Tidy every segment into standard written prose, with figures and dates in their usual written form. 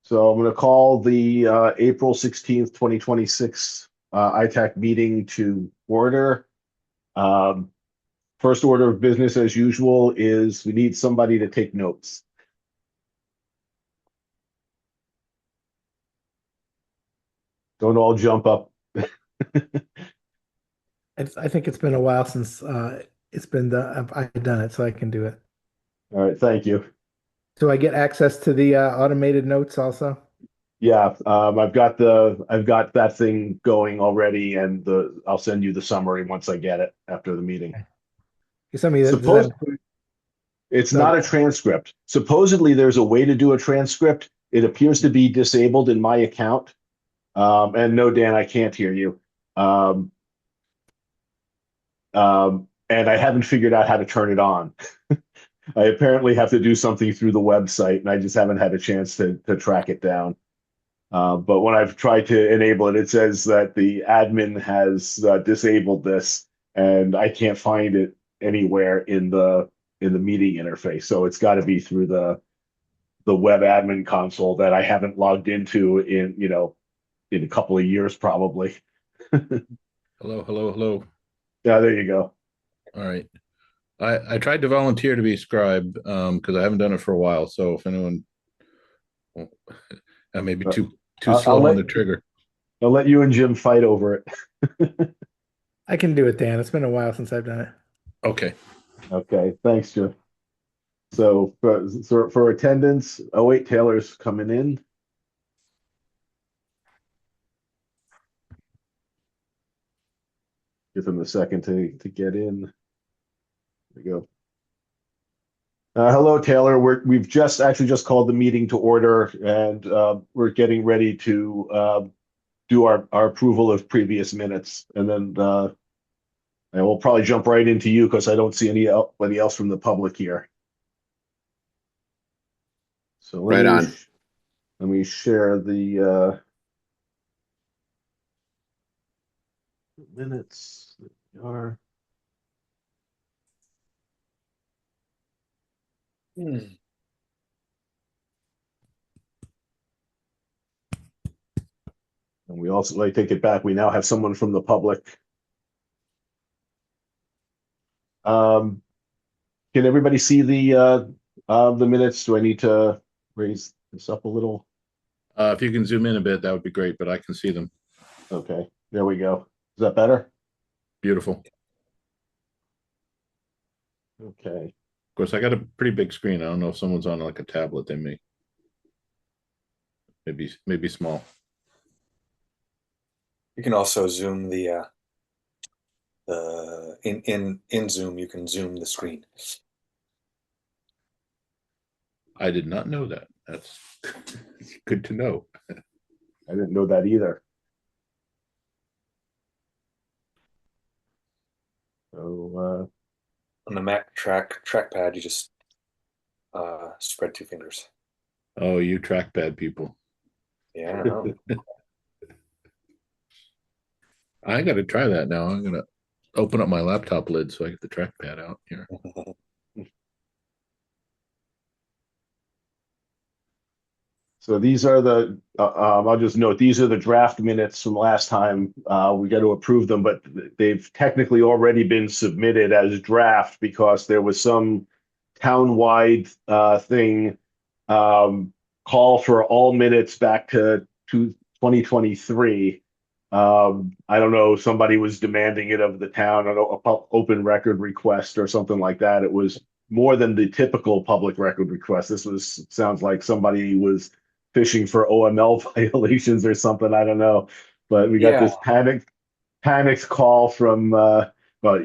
So I'm going to call the April 16th, 2026 ITAC meeting to order. Um, First order of business, as usual, is we need somebody to take notes. Don't all jump up. I think it's been a while since it's been done. I've done it, so I can do it. All right, thank you. Do I get access to the automated notes also? Yeah, I've got that thing going already, and the I'll send you the summary once I get it after the meeting. Okay. You send me that. Does that Suppose include? it's No, not go a ahead. transcript. Supposedly, there's a way to do a transcript. It appears to be disabled in my account. And no, Dan, I can't hear you. Um, and I haven't figured out how to turn it on. I apparently have to do something through the website, and I just haven't had a chance to track it down. But when I've tried to enable it, it says that the admin has disabled this, and I can't find it anywhere in the meeting interface. So it's got to be through the web admin console that I haven't logged into in in a couple of years probably. Hello, hello, hello. Yeah, there you go. All right. I tried to volunteer to be scribe because I haven't done it for a while. So if anyone, well, I may be Uh, too I'll slow on let the trigger. you and Jim fight over it. I can do it, Dan. It's been a while since I've done it. Okay. Okay, thanks, Jim. So for attendance, oh wait, Taylor's coming in. Give him a second to get in. There we go. Hello, Taylor. We've just called the meeting to order, and we're getting ready to do our approval of previous minutes, and then and we'll probably jump right into you because I don't see anybody else from the public here. So Right on. let me share the minutes. There we are. Hmm. And we also, like, take it back. We now have someone from the public. Um, can everybody see the minutes? Do I need to raise this up a little? If you can zoom in a bit, that would be great, but I can see them. Okay, there we go. Is that better? Beautiful. Okay. Of course, I got a pretty big screen. I don't know if someone's on like a tablet. They may maybe small. You can also zoom the in Zoom. You can zoom the screen. I did not know that. That's good to know. I didn't know that either. So On the Mac trackpad, you just spread two fingers. Oh, you trackpad people. Yeah, I know. I got to try that now. I'm gonna open up my laptop lid so I get the trackpad out here. so these are the I'll just note these are the draft minutes from last time. We got to approve them, but they've technically already been submitted as draft because there was some town-wide thing, call for all minutes back to 2023. I don't know, somebody was demanding it of the town, an open record request or something like that. It was more than the typical public record request. Sounds like somebody was fishing for OML violations or something. I don't know. But we got Yeah, this panicked call from well,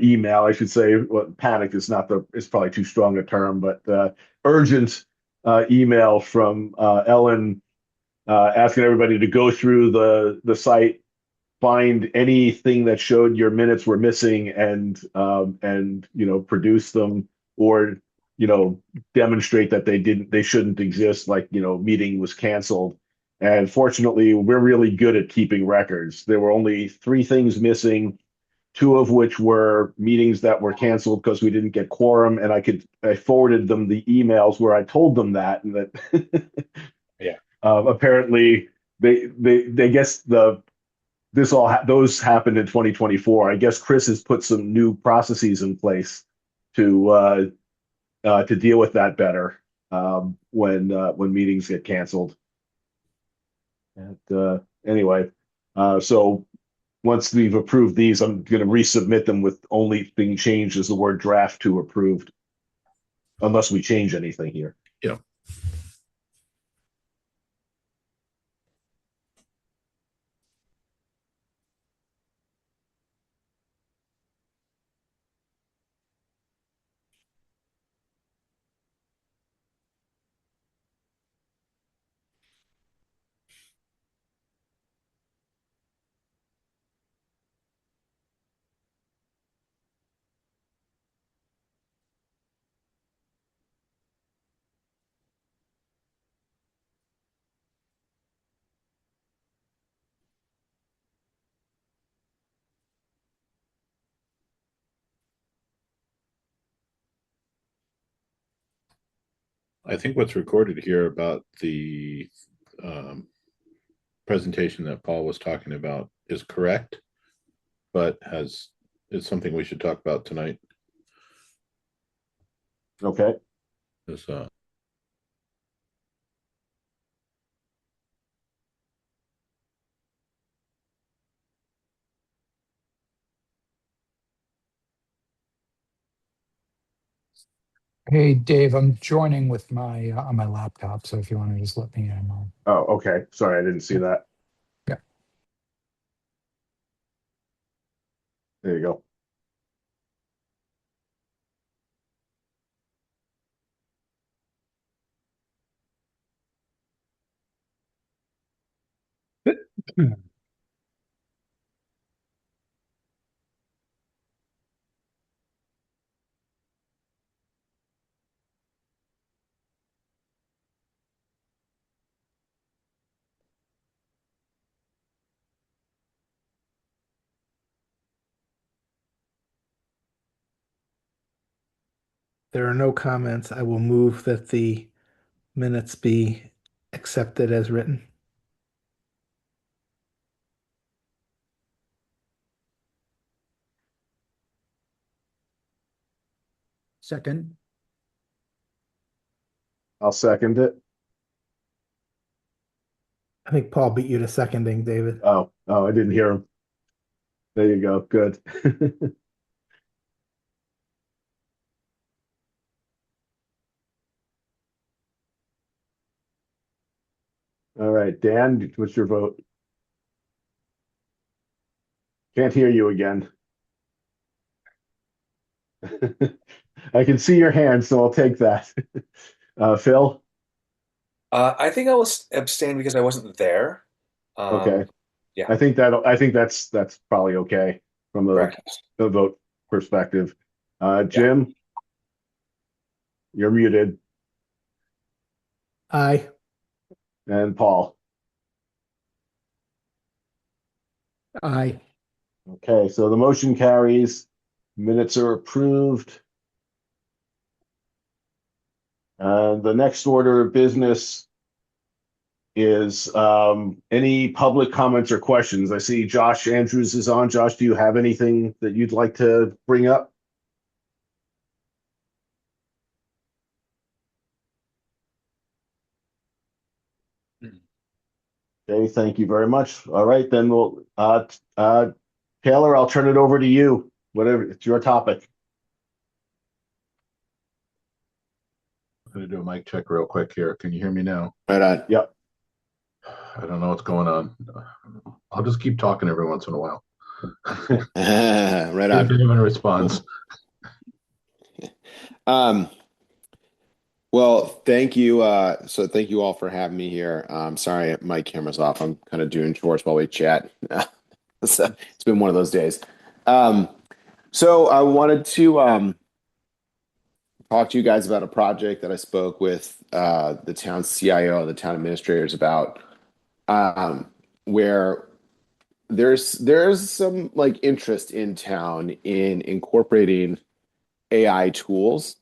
email, I should say. Well, panic is not the it's probably too strong a term, but urgent email from Ellen asking everybody to go through the site, find anything that showed your minutes were missing, and produce them, or demonstrate that they shouldn't exist, like meeting was canceled. And fortunately, we're really good at keeping records. There were only three things missing, two of which were meetings that were canceled because we didn't get quorum, and I forwarded them the emails where I told them that, and that yeah. Apparently, they guess those happened in 2024. I guess Chris has put some new processes in place to deal with that better when meetings get canceled. And anyway, so once we've approved these, I'm going to resubmit them with only thing changed as the word draft to approved, unless we change anything here. Yeah. I think what's recorded here about the presentation that Paul was talking about is correct, but is something we should talk about tonight. Okay. Is Hey, Dave, I'm joining with my on my laptop, so if you want to just let me in. Oh, okay. Sorry, I didn't see that. Yeah. There you go. There are no comments. I will move that the minutes be accepted as written. Second. I'll second it. I think Paul beat you to seconding, David. Oh, I didn't hear him. There you go. Good. All right, Dan, what's your vote? Can't hear you again. I can see your hand, so I'll take that. Phil? I think I will abstain because I wasn't there. Okay. Yeah. I think that's probably okay from Correct. the vote perspective. Yeah. Jim, you're muted. Aye. And Paul. Aye. Okay, so the motion carries. Minutes are approved. The next order of business is any public comments or questions. I see Josh Andrews is on. Josh, do you have anything that you'd like to bring up? Okay, thank you very much. All right, then we'll Taylor, I'll turn it over to you. Whatever, it's your topic. I'm going to do a mic check real quick here. Can you hear me now? Right on. Yep. I don't know what's going on. I'll just keep talking every once in a while. Right If on. anyone responds. Well, thank you. So thank you all for having me here. Sorry, my camera's off. I'm kind of doing chores while we chat. It's been one of those days. So I wanted to talk to you guys about a project that I spoke with the town CIO, the town administrators about, where there's some like interest in town in incorporating AI tools,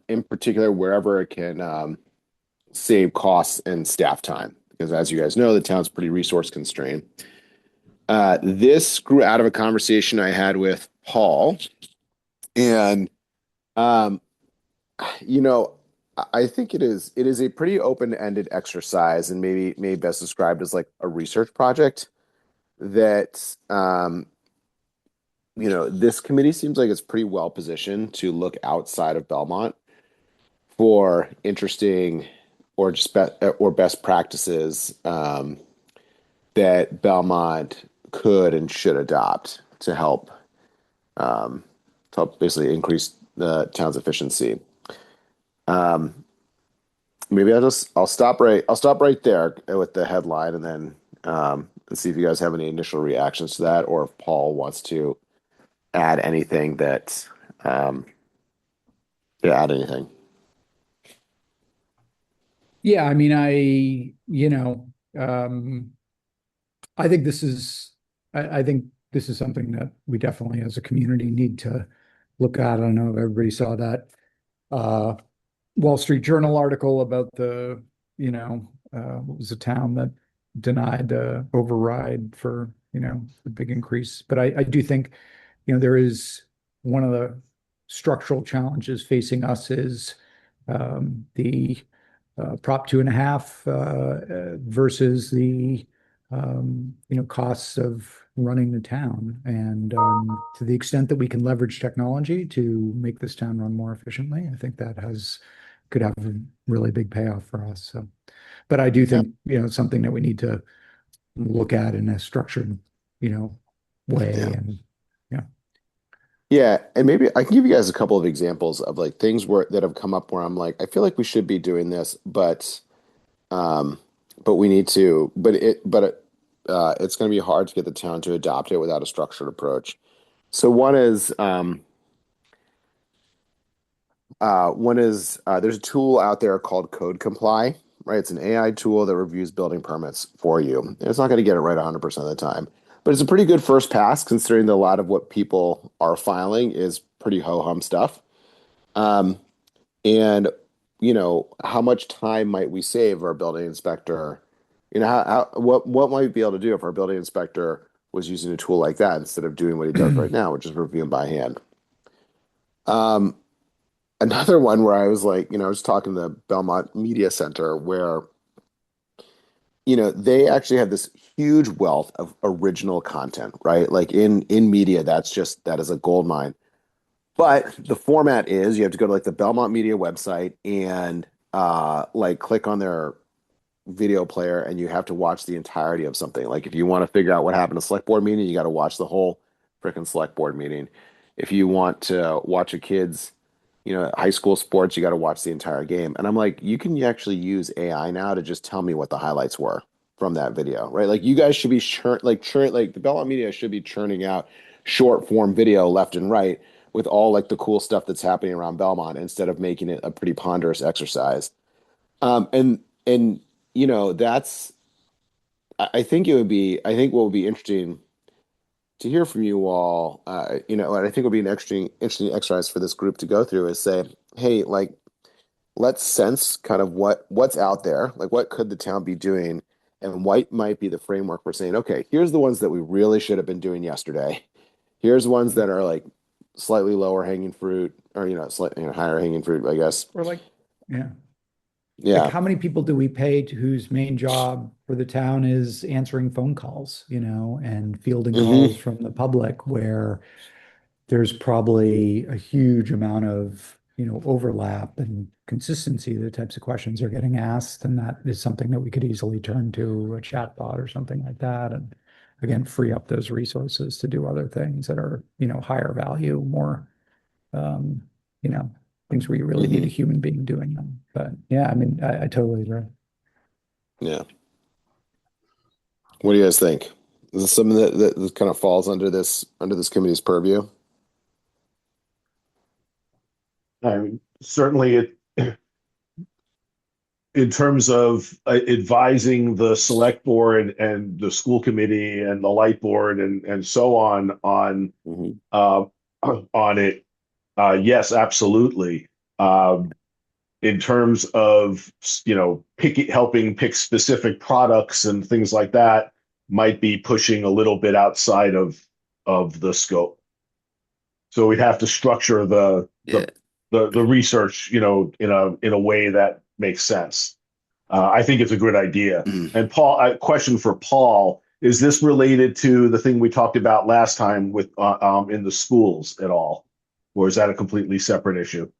in particular wherever it can save costs and staff time. Because as you guys know, the town's pretty resource constrained. This grew out of a conversation I had with Paul, and um, you know, I think it is a pretty open-ended exercise, and maybe best described as like a research project that this committee seems like it's pretty well positioned to look outside of Belmont for interesting or best practices that Belmont could and should adopt to help basically increase the town's efficiency. Um, Maybe I'll stop right there with the headline, and then and see if you guys have any initial reactions to that, or if Paul wants to add anything that add anything. Yeah, I mean, I think I think this is something that we definitely as a community need to look at. I don't know if everybody saw that uh, Wall Street Journal article about what was the town that denied the override for, the big increase. But I do think, there is one of the structural challenges facing us is the Prop 2.5 versus the costs of running the town. And to the extent that we can leverage technology to make this town run more efficiently, I think that could have a really big payoff for us. So, but I do think, it's something that we need to look at in a structured, way. Yeah. And Yeah, and maybe I can give you guys a couple of examples of like things that have come up where I'm like, I feel like we should be doing this, but we need to, it's going to be hard to get the town to adopt it without a structured approach. So there's a tool out there called Code Comply, right? It's an AI tool that reviews building permits for you. And it's not going to get it right 100% of the time, but it's a pretty good first pass considering that a lot of what people are filing is pretty ho-hum stuff. And how much time might we save our building inspector? What might we be able to do if our building inspector was using a tool like that instead of doing what he does right now, which is reviewing by hand? Another one where I was like, I was talking to the Belmont Media Center where, they actually have this huge wealth of original content, right? Like in media, that is a gold mine. But the format is you have to go to like the Belmont Media website and like click on their video player, and you have to watch the entirety of something. Like if you want to figure out what happened at a select board meeting, you got to watch the whole freaking select board meeting. If you want to watch a kid's high school sports, you got to watch the entire game. And I'm like, you can actually use AI now to just tell me what the highlights were from that video, right? Like you guys should be like the Belmont Media should be churning out short form video left and right with all like the cool stuff that's happening around Belmont instead of making it a pretty ponderous exercise. And that's I think I think what would be interesting to hear from you all, and I think would be an interesting exercise for this group to go through is say, hey, like, let's sense kind of what's out there, like what could the town be doing, and what might be the framework for saying, okay, here's the ones that we really should have been doing yesterday. Here's ones that are like slightly lower hanging fruit, or slightly higher hanging fruit, I guess. or like, yeah. Yeah. Like how many people do we pay whose main job for the town is answering phone calls, and fielding calls from the public where there's probably a huge amount of, overlap and consistency, the types of questions are getting asked. And that is something that we could easily turn to a chatbot or something like that. And again, free up those resources to do other things that are, higher value, more, you know, things where you really need a human being doing them. But yeah, I mean, I totally agree. Yeah. What do you guys think? Is this something that kind of falls under this committee's purview? I mean, certainly in terms of advising the select board and the school committee and the light board and so on on it, yes, absolutely. in terms of, helping pick specific products and things like that, might be pushing a little bit outside of the scope. So we'd have to structure Yeah. the research, in a way that makes sense. I think it's a good idea. And Paul, a question for Paul: is this related to the thing we talked about last time with in the schools at all, or is that a completely separate issue?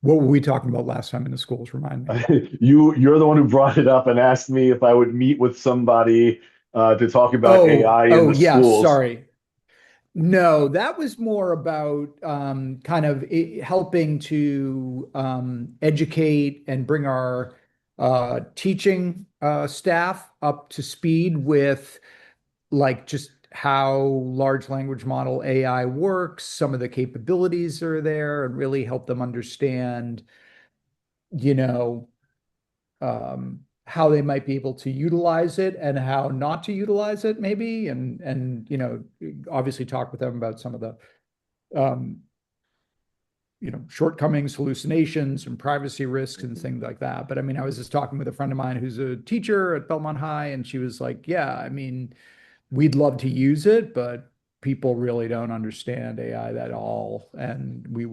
What were we talking about last time in the schools? Remind me. You're the one who brought it up and asked me if I would meet with somebody to talk about AI in the yeah, schools. sorry. No, that was more about kind of helping to educate and bring our teaching staff up to speed with like just how large language model AI works, some of the capabilities are there, and really help them understand, you know, how they might be able to utilize it and how not to utilize it, maybe, and obviously talk with them about some of the um, shortcomings, hallucinations, and privacy risks and things like that. But I mean, I was just talking with a friend of mine who's a teacher at Belmont High, and she was like, "Yeah, I mean, we'd love to use it, but people really don't understand AI at all, and we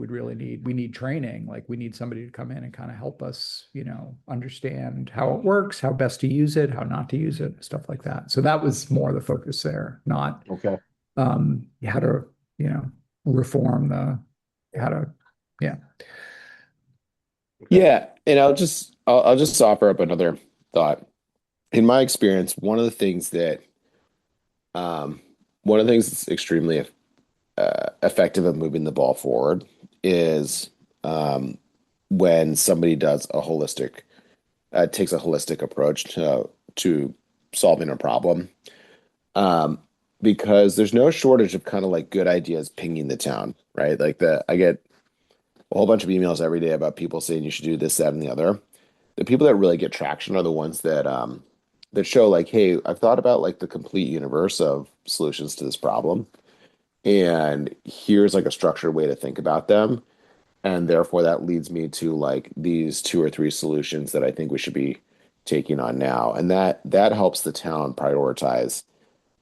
need training. Like we need somebody to come in and kind of help us, understand how it works, how best to use it, how not to use it, stuff like that." So that was more the focus there, not Okay. how to, reform how to, yeah. Yeah, and I'll just offer up another thought. In my experience, one of the things that's extremely effective at moving the ball forward is when somebody takes a holistic approach to solving a problem. Because there's no shortage of kind of like good ideas pinging the town, right? I get a whole bunch of emails every day about people saying you should do this, that, and the other. The people that really get traction are the ones that show like, hey, I've thought about like the complete universe of solutions to this problem, and here's like a structured way to think about them, and therefore that leads me to like these two or three solutions that I think we should be taking on now, and that helps the town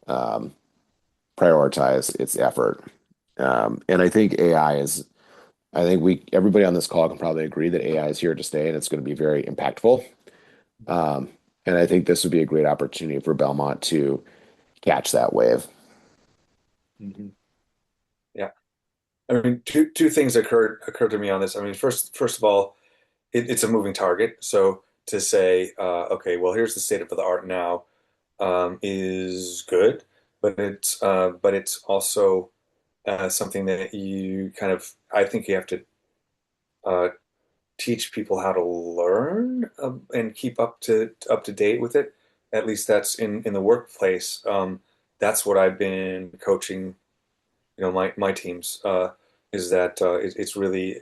um, prioritize its effort. And I think everybody on this call can probably agree that AI is here to stay and it's going to be very impactful. And I think this would be a great opportunity for Belmont to catch that wave. Mhm. Yeah. I mean, two things occurred to me on this. I mean, first of all, it's a moving target. So to say, okay, well, here's the state of the art now, is good, but it's also something that you kind of, I think you have to uh, teach people how to learn, and keep up to date with it. At least that's in the workplace. That's what I've been coaching, my teams, is that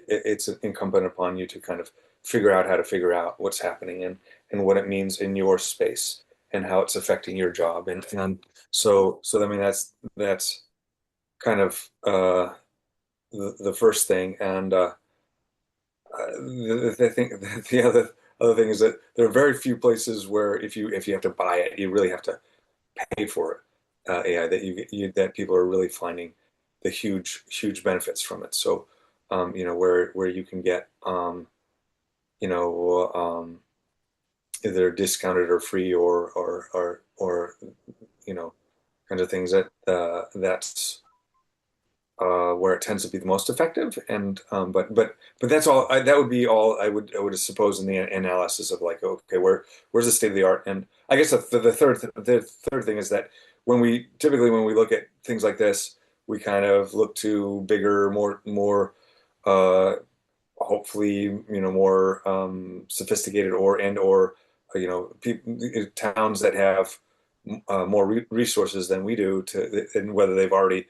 it's incumbent upon you to kind of figure out how to figure out what's happening and what it means in your space and how it's affecting your job. And so I mean that's kind of the first thing. And the thing, the other thing is that there are very few places where if you have to buy it, you really have to pay for it. AI that people are really finding the huge benefits from it. So, where you can get you know either discounted or free or kinds of things that's where it tends to be the most effective. And but that's all. That would be all I would suppose in the analysis of like, okay, where's the state of the art? And I guess the third thing is that when we look at things like this, we kind of look to bigger, more uh, hopefully more sophisticated or towns that have more resources than we do, and whether they've already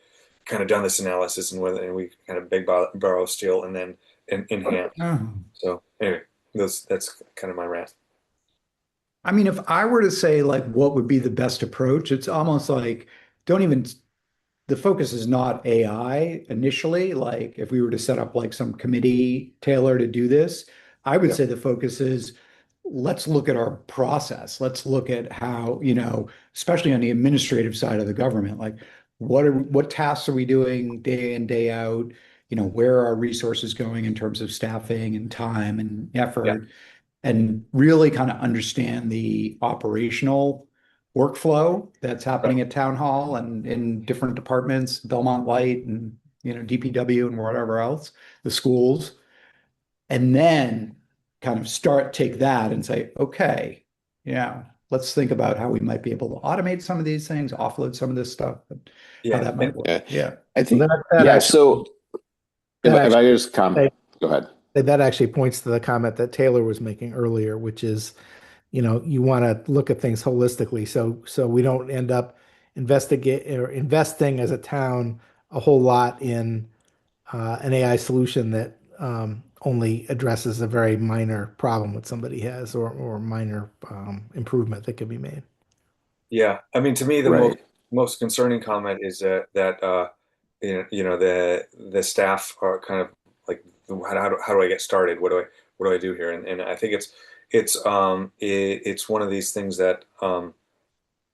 kind of done this analysis and we kind of beg, borrow, steal, and then in hand. Oh. So anyway, that's kind of my rant. I mean, if I were to say like what would be the best approach, it's almost like don't even the focus is not AI initially. Like if we were to set up like some committee, Taylor, to do this, I would Yeah. say the focus is let's look at our process. Let's look at how, you know, especially on the administrative side of the government, like what tasks are we doing day in, day out? You know, where are our resources going in terms of staffing and time and Yeah. effort? And really kind of understand the operational workflow that's happening at town hall and in different departments, Belmont Light and, you know, DPW and whatever else, the schools. And then kind of take that and say, okay, yeah, let's think about how we might be able to automate some of these things, offload some of this stuff, and how Yeah. that might work. Yeah. Yeah. I think, that yeah. actually, So if, that if I actually, just comment, go ahead. that actually points to the comment that Taylor was making earlier, which is, you know, you want to look at things holistically. So we don't end up investing as a town a whole lot in an AI solution that only addresses a very minor problem that somebody has or minor improvement that can be made. Yeah. I mean, to me, the Right. most concerning comment is that you know the staff are kind of like, how do I get started? What do I do here? And I think it's one of these things that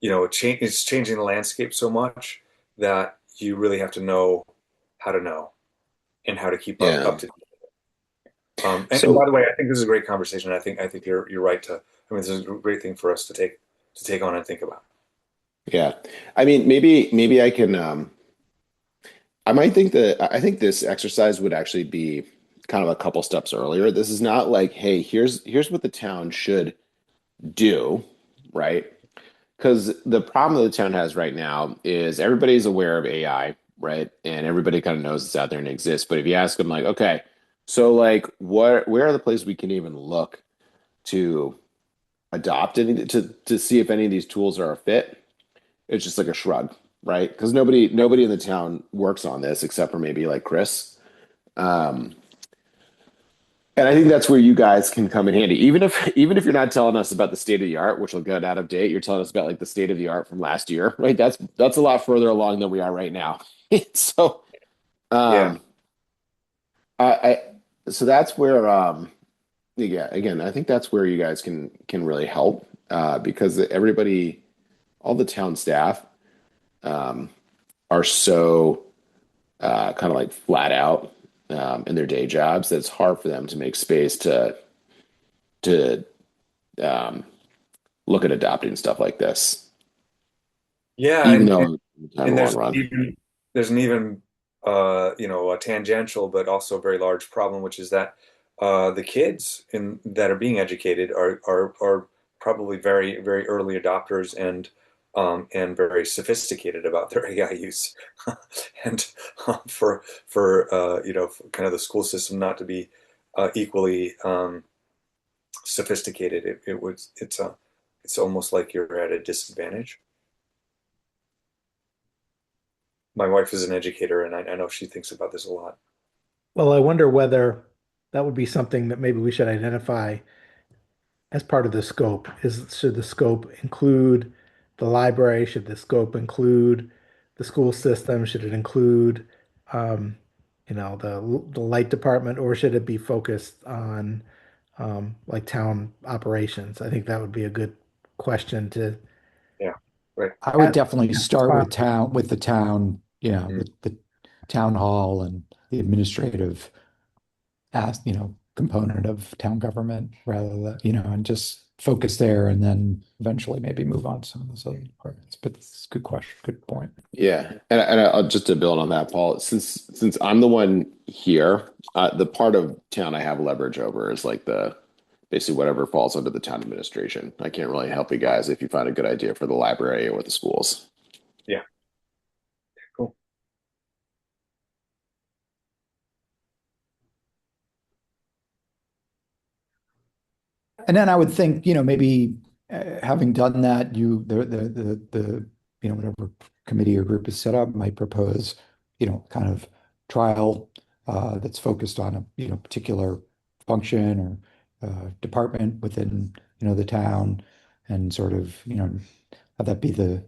you know, it's changing the landscape so much that you really have to know and how to keep up Yeah. to. And by So the way, I think this is a great conversation. I think you're right to. I mean, this is a great thing for us to take on and think about. yeah, I mean, maybe I can. I might think that I think this exercise would actually be kind of a couple steps earlier. This is not like, hey, here's what the town should do, right? Because the problem that the town has right now is everybody's aware of AI, right? And everybody kind of knows it's out there and exists. But if you ask them, like, okay, so like, where are the places we can even look to adopt any to see if any of these tools are a fit? It's just like a shrug, right? Because nobody in the town works on this except for maybe like Chris. Um, and I think that's where you guys can come in handy. Even if you're not telling us about the state of the art, which will get out of date, you're telling us about like the state of the art from last year, right? That's a lot further along than we are right now. So Yeah, um I so that's where yeah, again, I think that's where you guys can really help because everybody, all the town staff um are so kind of like flat out in their day jobs that it's hard for them to make space to um, look at adopting stuff like this, yeah, even though in the and long run. there's an even you know, a tangential but also very large problem, which is that the kids that are being educated are probably very early adopters and very sophisticated about their AI use, and for you know, for kind of the school system not to be equally sophisticated, it's almost like you're at a disadvantage. My wife is an educator, and I know she thinks about this a lot. Well, I wonder whether that would be something that maybe we should identify as part of the scope. Should the scope include the library? Should the scope include the school system? Should it include, um, the light department, or should it be focused on like town operations? I think that would be a good question to Yeah, right. I would ask. definitely start with the town, yeah, Mm. the town hall and the administrative component of town government rather than, and just focus there and then eventually maybe move on to some of those other departments. But it's a good question, good point. Yeah, and I'll just to build on that, Paul. Since I'm the one here, the part of town I have leverage over is like the basically whatever falls under the town administration. I can't really help you guys if you find a good idea for the library or the schools. Yeah, cool. And then I would think, maybe having done that, whatever committee or group is set up might propose, kind of trial that's focused on a, particular function or department within, the town and sort of, have that be the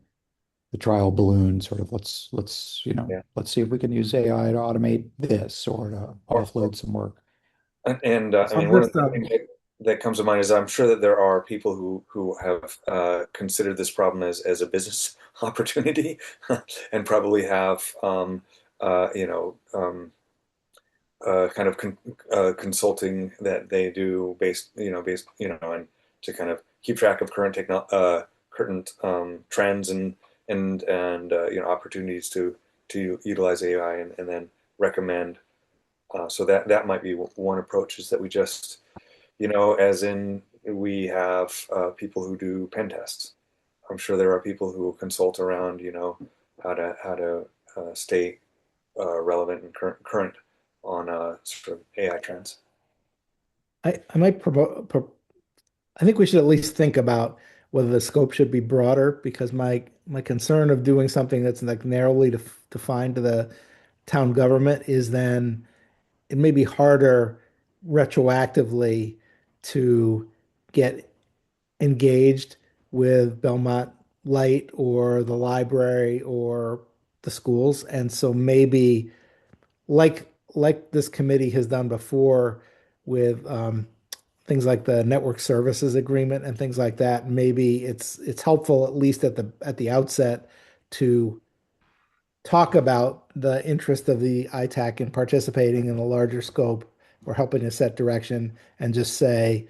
the trial balloon sort of let's Yeah. let's see if we can use AI to automate this or to Or, offload some work. I So mean, one of just the things that comes to mind is I'm sure that there are people who have considered this problem as a business opportunity, and probably have you know kind of consulting that they do based and to kind of keep track of current trends and opportunities to utilize AI and then recommend. So that might be one approach, is that we just, as in we have people who do pen tests. I'm sure there are people who consult around, how to stay relevant and current on sort of AI trends. I might I think we should at least think about whether the scope should be broader, because my concern of doing something that's like narrowly defined to the town government is then it may be harder retroactively to get engaged with Belmont Light or the library or the schools. And so maybe like this committee has done before with things like the network services agreement and things like that, maybe it's helpful at least at the outset to talk about the interest of the ITAC in participating in a larger scope or helping to set direction, and just say,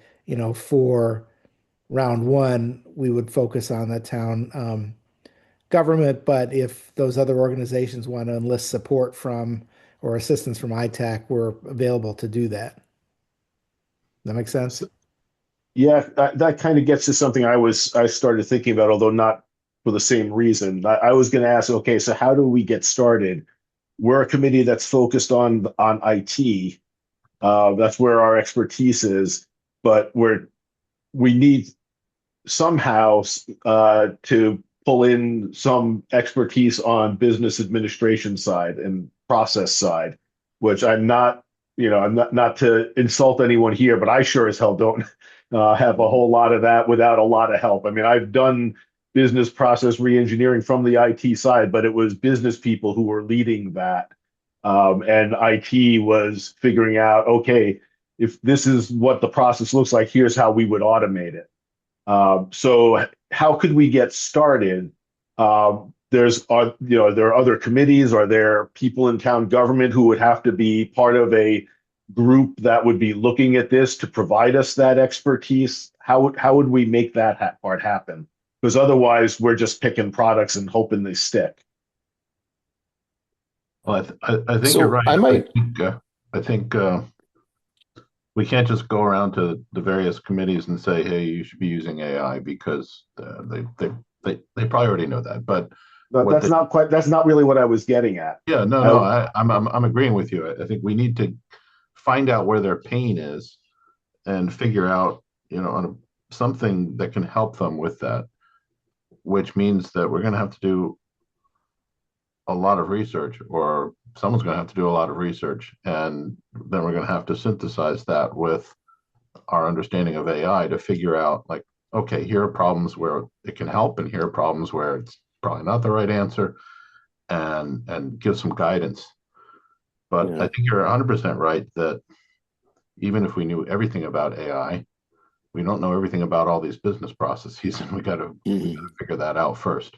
for round one, we would focus on the town government, but if those other organizations want to enlist support from or assistance from ITAC, we're available to do that. That make sense? Yeah, that kind of gets to something I started thinking about, although not for the same reason. I was going to ask, okay, so how do we get started? We're a committee that's focused on IT. That's where our expertise is, but we need somehow to pull in some expertise on business administration side and process side, which I'm not to insult anyone here, but I sure as hell don't have a whole lot of that without a lot of help. I mean, I've done business process reengineering from the IT side, but it was business people who were leading that. And IT was figuring out, okay, if this is what the process looks like, here's how we would automate it. So how could we get started? There are other committees. Are there people in town government who would have to be part of a group that would be looking at this to provide us that expertise? How would we make that part happen? Because otherwise, we're just picking products and hoping they stick. Well, I think So you're right. I might, I think we can't just go around to the various committees and say, "Hey, you should be using AI," because they probably already know that. But But what they that's not really what I was getting at. Yeah, no, I'm agreeing with you. I think we need to find out where their pain is and figure out, something that can help them with that, which means that we're going to have to do a lot of research, or someone's going to have to do a lot of research, and then we're going to have to synthesize that with our understanding of AI to figure out, like, okay, here are problems where it can help, and here are problems where it's probably not the right answer, and give some guidance. But yeah. I think you're 100% right that even if we knew everything about AI, we don't know everything about all these business processes, and we got to figure that out first.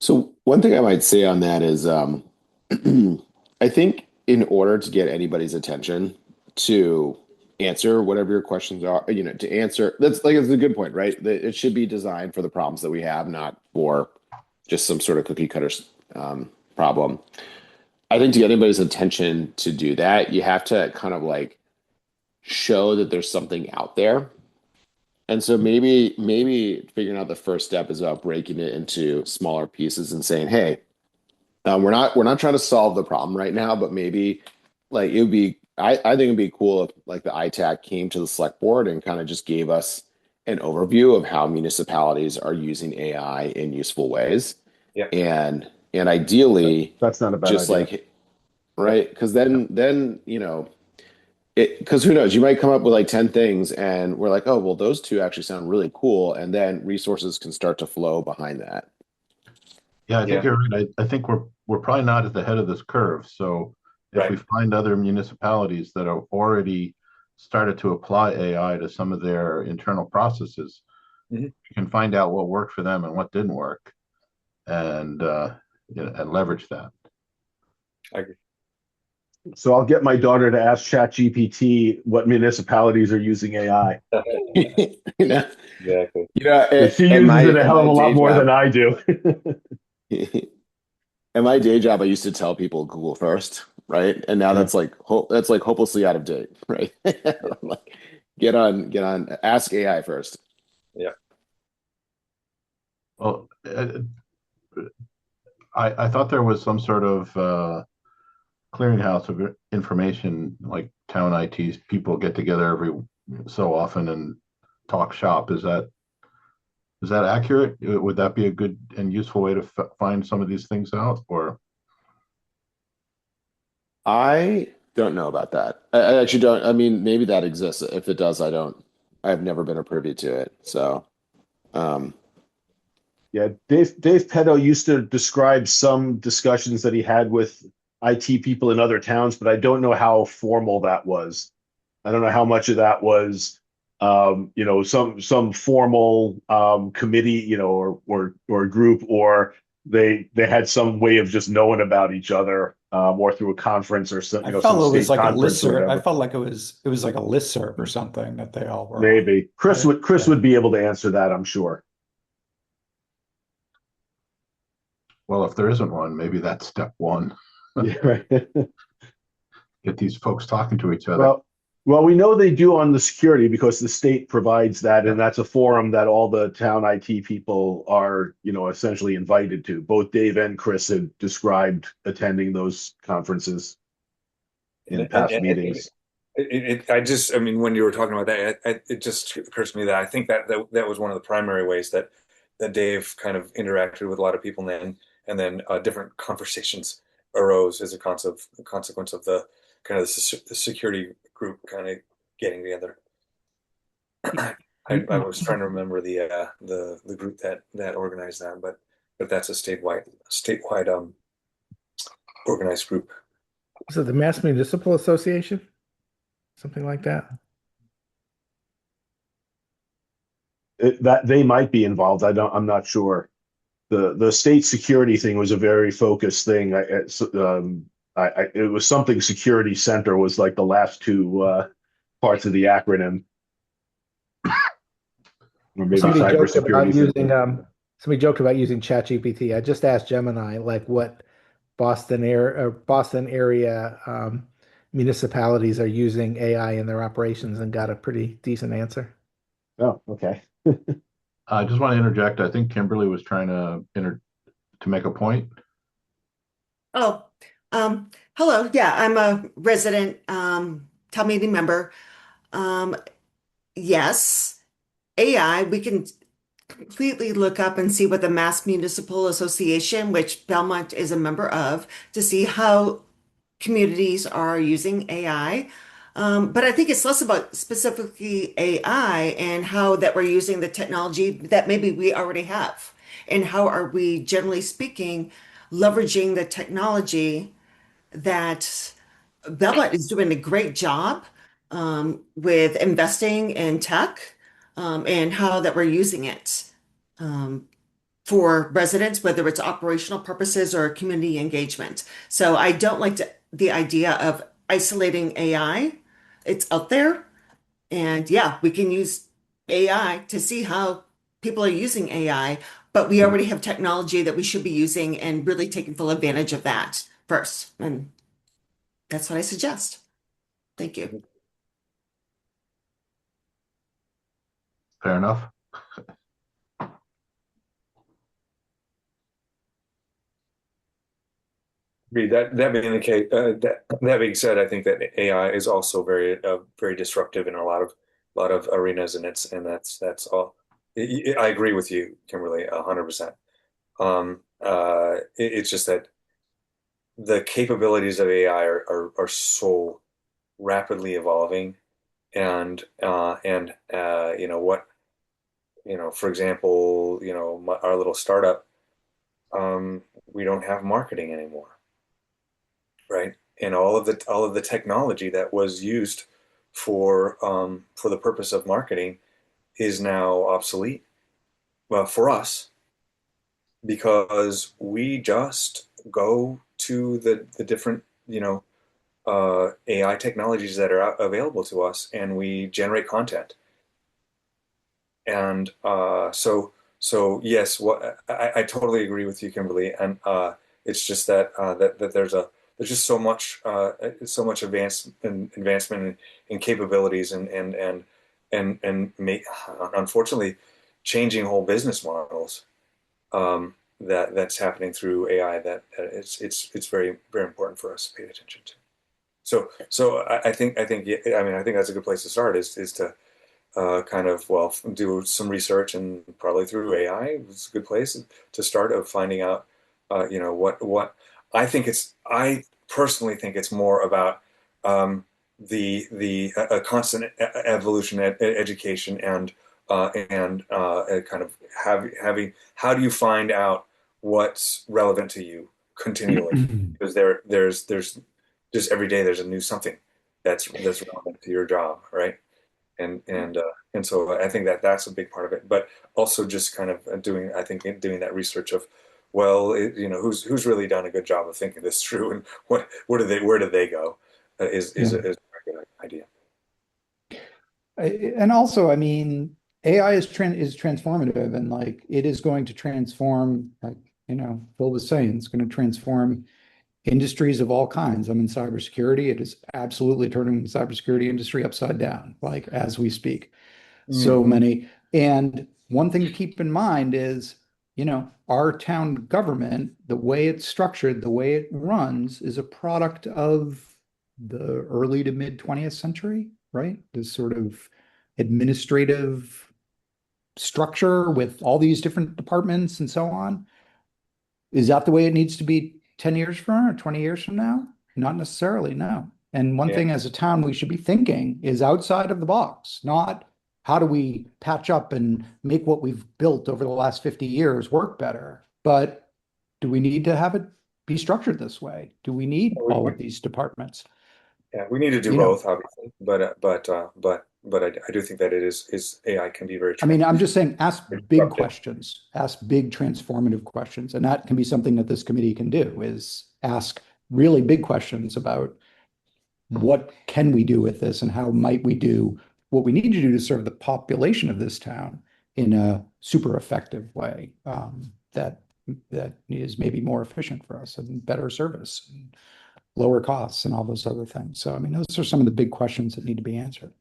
So one thing I might say on that is, I think in order to get anybody's attention to answer whatever your questions are, to answer, it's a good point, right? It should be designed for the problems that we have, not for just some sort of cookie cutter problem. I think to get anybody's attention to do that, you have to kind of like show that there's something out there. And so maybe figuring out the first step is about breaking it into smaller pieces and saying, hey, we're not trying to solve the problem right now, but maybe like it would be, I think it'd be cool if like the ITAC came to the select board and kind of just gave us an overview of how municipalities are using AI in useful ways. Yeah. And ideally, That's not a bad just idea. like, right? Because then because who knows, you might come up with like 10 things and we're like, oh, well, those two actually sound really cool. And then resources can start to flow behind that. Yeah, I think Yeah, you're right. I think we're probably not at the head of this curve. So if we right. find other municipalities that have already started to apply AI to some of their internal processes, Mhm. we can find out what worked for them and what didn't work, and and leverage that. I agree. So I'll get my daughter to ask ChatGPT what municipalities are using AI. You know, Exactly. She in uses my it a hell of a lot day more than job, I do. in my day job, I used to tell people Google first, right? And now Yeah. that's like hopelessly out of date, right? I'm like, get on, ask AI first. Yeah. Well, I thought there was some sort of clearinghouse of information, like town IT people get together every so often and talk shop. Is that accurate? Would that be a good and useful way to find some of these things out? Or I don't know about that. I actually don't. I mean, maybe that exists. If it does, I don't. I've never been a privy to it. So, um, Yeah, Dave Petto used to describe some discussions that he had with IT people in other towns, but I don't know how formal that was. I don't know how much of that was, some formal committee, or group, or they had some way of just knowing about each other, or through a conference or some, I some felt it was state like a conference or listserv. I whatever. felt like it was like a listserv or something that they all were on, Maybe Chris right? would be able to answer that, I'm sure. well, if there isn't one, maybe that's step one. Yeah, right. Get these folks talking to each other. Well, well, we know they do on the security because the state provides that, Yeah. and that's a forum that all the town IT people are, essentially invited to. Both Dave and Chris have described attending those conferences in past meetings. I mean, when you were talking about that, it just occurs to me that I think that was one of the primary ways that Dave kind of interacted with a lot of people, and then different conversations arose as a consequence of the kind of the security group kind of getting together. I was trying to remember the group that organized that, but that's a statewide organized group. So the Mass Municipal Association, something like that. That they might be involved. I'm not sure. The state security thing was a very focused thing. It was something security center was like the last two parts of the acronym, or maybe Somebody joked about cybersecurity using center. somebody joked about using ChatGPT. I just asked Gemini like what Boston area municipalities are using AI in their operations and got a pretty decent answer. Oh, okay. I just want to interject. I think Kimberly was trying to make a point. Oh, hello. Yeah, I'm a resident town meeting member. Um, yes, AI, we can completely look up and see what the Mass Municipal Association, which Belmont is a member of, to see how communities are using AI. But I think it's less about specifically AI and how that we're using the technology that maybe we already have. And how are we, generally speaking, leveraging the technology that Belmont is doing a great job with investing in tech and how that we're using it um, for residents, whether it's operational purposes or community engagement. So I don't like the idea of isolating AI. It's out there. And yeah, we can use AI to see how people are using AI, but we already have technology that we should be using and really taking full advantage of that first. And that's what I suggest. Thank you. Fair enough. That being the case, that being said, I think that AI is also very disruptive in a lot of arenas, that's all. I agree with you, Kimberly, 100%. It's just that the capabilities of AI are so rapidly evolving, and for example, our little startup. we don't have marketing anymore, right? And all of the technology that was used for the purpose of marketing is now obsolete. Well, for us, because we just go to the different, AI technologies that are available to us, and we generate content. And so yes, I totally agree with you, Kimberly. And it's just that there's just so much advancement in capabilities and make, unfortunately, changing whole business models, that's happening through AI, that it's very, very important for us to pay attention to. So I think yeah, I mean, I think that's a good place to start, is to kind of, well, do some research, and probably through AI it's a good place to start, of finding out, what I personally think it's more about, the a constant evolution, education, and kind of having, how do you find out what's relevant to you continually, because there's just every day there's a new something that's relevant to your job, right? And so I think that that's a big part of it, but also just kind of doing that research of, well, who's really done a good job of thinking this through, and where do they go, is Yeah. a very good idea. And also, I mean, AI is transformative, and like it is going to transform, like, Phil was saying, it's going to transform industries of all kinds. I'm in cybersecurity. It is absolutely turning the cybersecurity industry upside down, like as we speak. So many. And one thing to keep in mind is, our town government, the way it's structured, the way it runs, is a product of the early to mid 20th century, right? This sort of administrative structure with all these different departments and so on. Is that the way it needs to be 10 years from now or 20 years from now? Not necessarily, no. And one Yeah. thing as a town we should be thinking is outside of the box, not how do we patch up and make what we've built over the last 50 years work better, but do we need to have it be structured this way? Do we need all of these departments? Yeah, we need to do both, obviously, but I do think that it is AI can be very. I mean, I'm just saying, ask big disruptive. questions, ask big transformative questions. And that can be something that this committee can do, is ask really big questions about what can we do with this, and how might we do what we need to do to serve the population of this town in a super effective way, that is maybe more efficient for us and better service and lower costs and all those other things. So, I mean, those are some of the big questions that need to be answered.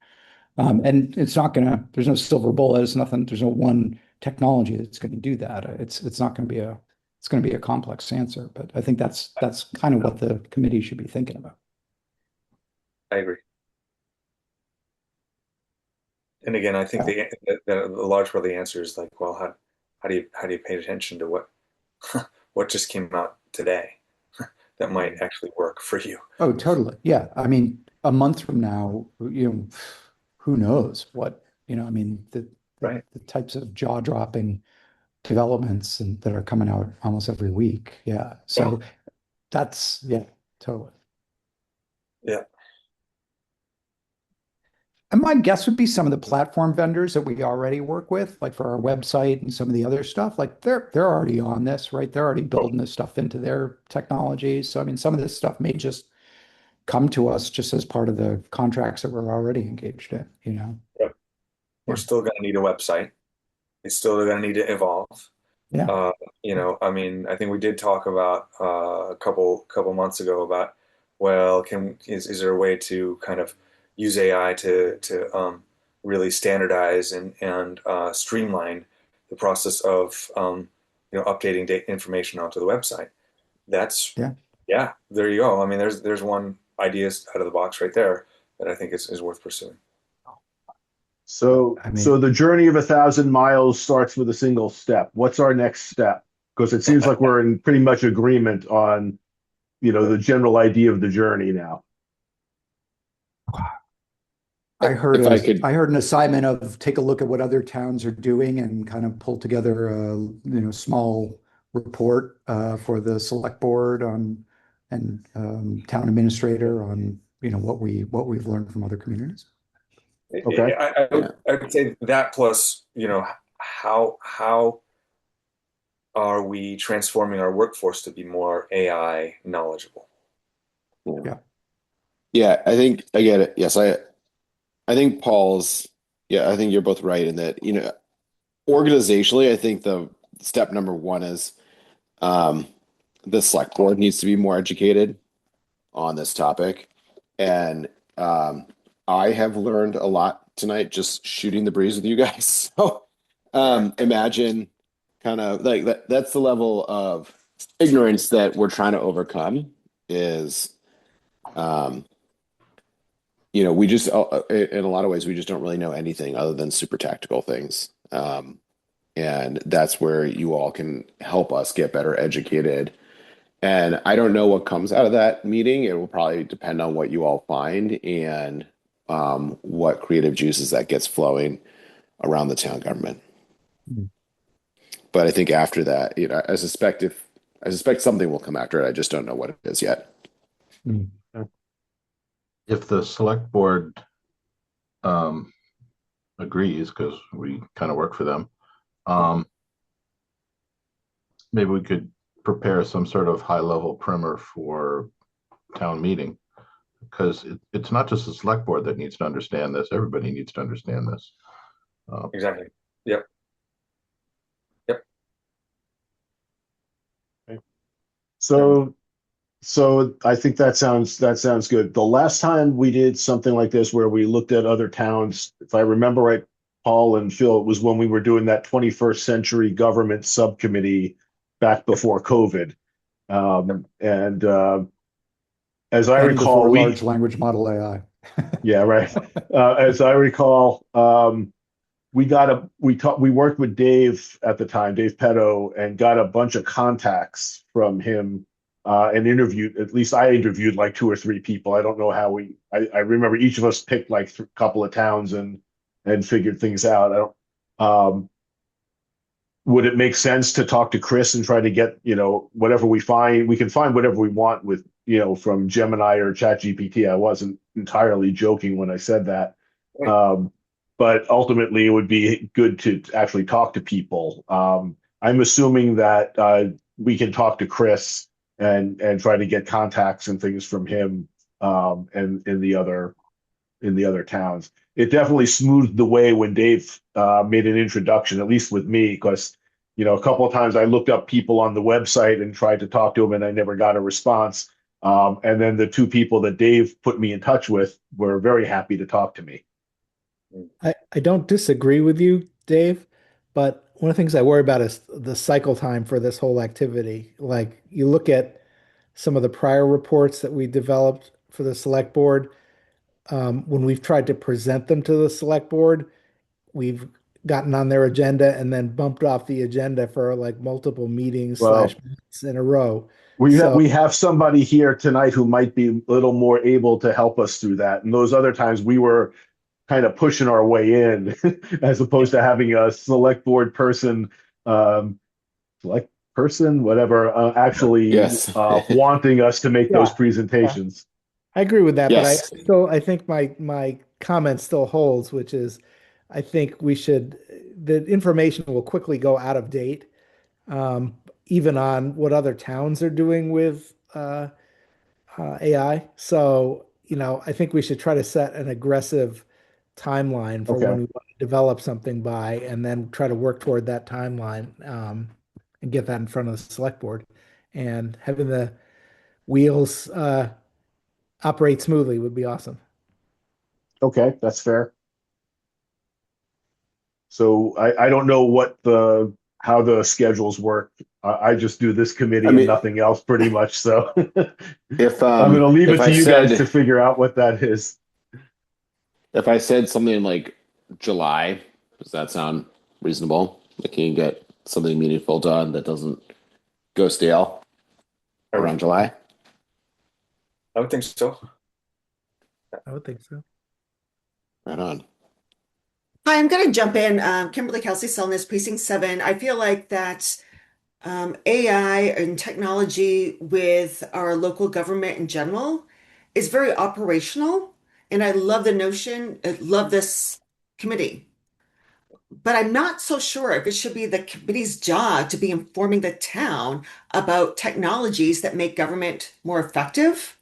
And it's not gonna, there's no silver bullet, there's nothing, there's no one technology that's going to do that. It's not going to be it's going to be a complex answer, but I think that's kind of what the committee should be thinking about. I agree. And again, I think the large part of the answer is, like, well, how do you pay attention to what just came out today that might actually work for you? Oh, totally. Yeah. I mean, a month from now, who knows what, I mean, Right. the types of jaw-dropping developments that are coming out almost every week. Yeah. So that's, yeah, totally. Yeah. And my guess would be some of the platform vendors that we already work with, like for our website and some of the other stuff, like they're already on this, right? They're already building this stuff into their technologies. So I mean, some of this stuff may just come to us just as part of the contracts that we're already engaged in, Yep. We're still going to need a website. It's still going to need to evolve. Yeah. I mean, I think we did talk about, a couple months ago about, well, is there a way to kind of use AI to really standardize and streamline the process of, updating data information onto the website? That's Yeah. there you go. I mean, there's one idea out of the box right there that I think is worth pursuing. So, I mean- so the journey of 1,000 miles starts with a single step. What's our next step? Because it seems like we're in pretty much agreement on, the general idea of the journey now. I heard If I could- I heard an assignment of take a look at what other towns are doing and kind of pull together a, small report for the select board on and town administrator on what we've learned from other communities. Okay. I would say that plus, how are we transforming our workforce to be more AI knowledgeable? Yeah, I think I get it. Yes, I think I think you're both right in that, organizationally, I think the step number one is um, the select board needs to be more educated on this topic. And I have learned a lot tonight just shooting the breeze with you guys. So imagine kind of like that's the level of ignorance that we're trying to overcome is we just in a lot of ways we just don't really know anything other than super tactical things. And that's where you all can help us get better educated. And I don't know what comes out of that meeting. It will probably depend on what you all find and what creative juices that gets flowing around the town government. Mm. But I think after that, I suspect something will come after it. I just don't know what it is yet. Mm. If the select board agrees, because we kind of work for them, maybe we could prepare some sort of high-level primer for town meeting, because it's not just the select board that needs to understand this. Everybody needs to understand this. Exactly. Yep. So I think that sounds good. The last time we did something like this where we looked at other towns, if I remember right, Paul and Phil, it was when we were doing that 21st century government subcommittee back before COVID. And as I And recall, before large language model AI. yeah, right. As I recall, we worked with Dave at the time, Dave Petto, and got a bunch of contacts from him, and interviewed, at least I interviewed like two or three people. I don't know how I remember each of us picked like a couple of towns and figured things out. I don't, would it make sense to talk to Chris and try to get, whatever we can find whatever we want with, from Gemini or ChatGPT. I wasn't entirely joking when I said that. But ultimately it would be good to actually talk to people. I'm assuming that we can talk to Chris and try to get contacts and things from him, and in the other towns. It definitely smoothed the way when Dave made an introduction, at least with me, because a couple of times I looked up people on the website and tried to talk to them, and I never got a response. And then the two people that Dave put me in touch with were very happy to talk to me. I don't disagree with you, Dave, but one of the things I worry about is the cycle time for this whole activity. Like you look at some of the prior reports that we developed for the select board, when we've tried to present them to the select board, we've gotten on their agenda and then bumped off the agenda for like multiple meetings Well, / months in a row. we have, So we have somebody here tonight who might be a little more able to help us through that. And those other times we were kind of pushing our way in as opposed to having a select board person, um, whatever, actually Yes. wanting us to make those yeah, yeah, presentations. I agree with that, but Yes. I think my comment still holds, which is I think the information will quickly go out of date, even on what other towns are doing with AI. So, I think we should try to set an aggressive timeline for when Okay. we want to develop something by, and then try to work toward that timeline, and get that in front of the select board. And having the wheels operate smoothly would be awesome. Okay, that's fair. So I don't know how the schedules work. I just do this I committee and mean, nothing else pretty much. So if I'm going to leave it if to I you guys to said figure out what that is. if I said something like July, does that sound reasonable? Like, can you get something meaningful done that doesn't go stale around July? I would think so. I would think so. Right on. Hi, I'm going to jump in. Kimberly Kelsey Selness, Precinct 7. I feel like that AI and technology with our local government in general is very operational. And I love the notion, I love this committee. But I'm not so sure if it should be the committee's job to be informing the town about technologies that make government more effective.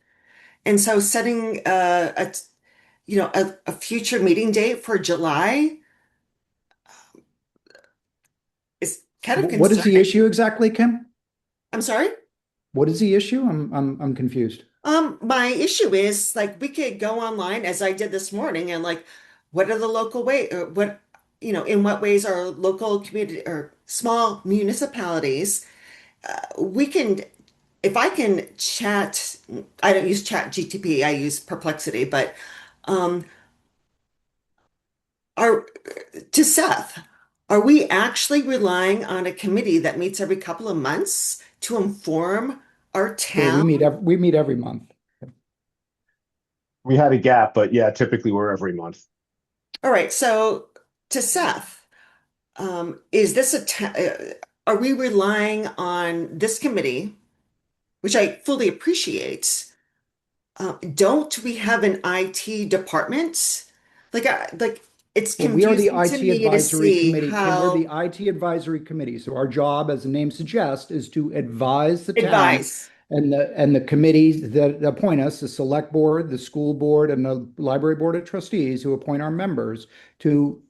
And so setting a future meeting date for July is kind of What is the concerning. issue exactly, Kim? I'm sorry? What is the issue? I'm confused. My issue is like we could go online as I did this morning and like what are the local way or what in what ways are local community or small municipalities we can if I can chat I don't use chat GTP, I use Perplexity, but um are to Seth, are we actually relying on a committee that meets every couple of months to inform our Well, town? we meet every month. We had a gap, but yeah, typically we're every month. All right, so to Seth, is this are we relying on this committee, which I fully appreciate? Don't we have an IT department? Like it's Well, we are the confusing to IT me to advisory see committee. Kim, we're the how IT advisory committee. So our job, as the name suggests, is to advise the town advice. and the committees that appoint us, the select board, the school board, and the library board of trustees who appoint our members to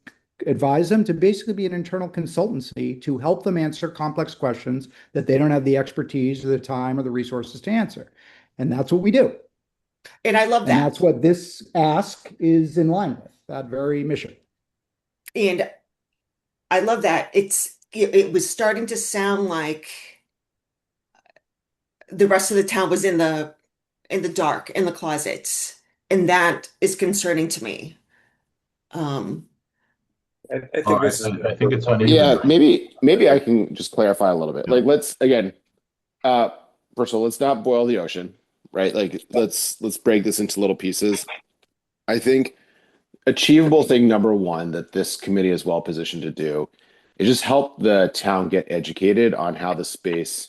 advise them to basically be an internal consultancy to help them answer complex questions that they don't have the expertise or the time or the resources to answer. And that's what we do. And I love And that. that's what this ask is in line with, that very mission. And I love that. It was starting to sound like the rest of the town was in the dark, in the closets. And that is concerning to me. Um, I think this is I think it's uneven. Yeah, Right? maybe I can just clarify a little bit. Yeah. Like let's again, first of all, let's not boil the ocean, right? Like let's break this into little pieces. I think achievable thing number one that this committee is well positioned to do is just help the town get educated on how the space